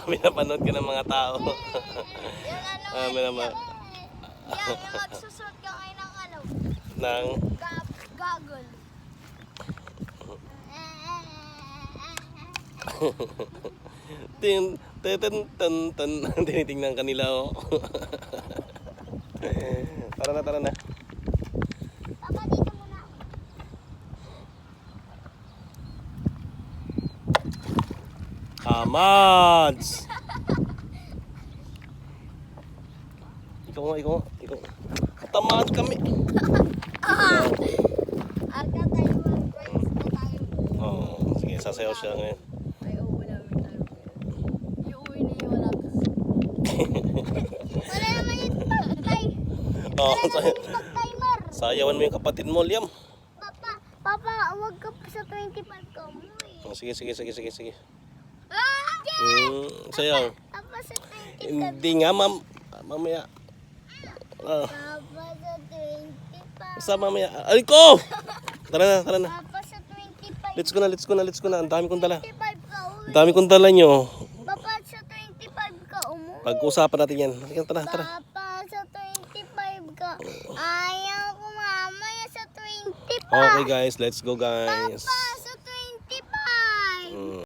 Pinapanood ka ng mga tao. Yung ano, Naman. yung magsusot ka ngayon ng ano, Nang gagol. tin tinitingnan kanila oh. Tara na, tara na. Papa, dito muna ako. Amads. Ikaw. Tamad kami. Aga tayo mag-friends na tayo. Oh, sige, sasayaw siya ngayon. Ay, wala mo tayo. Yung uwi na yung wala ka. Wala naman yung pag-tay. Oh, Pag-timer. sayawan mo yung kapatid mo, Liam. Papa, huwag ka pa sa 25 ka umuwi. Oh, sige. Ah! Sayaw. Papa, sa 25. Hindi nga, mamaya. Papa, sa 25. Sa mamaya. Ay ko! Tara na. Papa, sa 25. Let's go na. Ang dami kong dala. 25 ka uwi. Ang dami kong dala nyo. Papa, sa 25 ka umuwi. Pag-usapan natin yan. Tara. Papa, sa 25 ka. Ayaw ko mamaya sa 25. Okay guys, let's go guys. Papa, sa 25.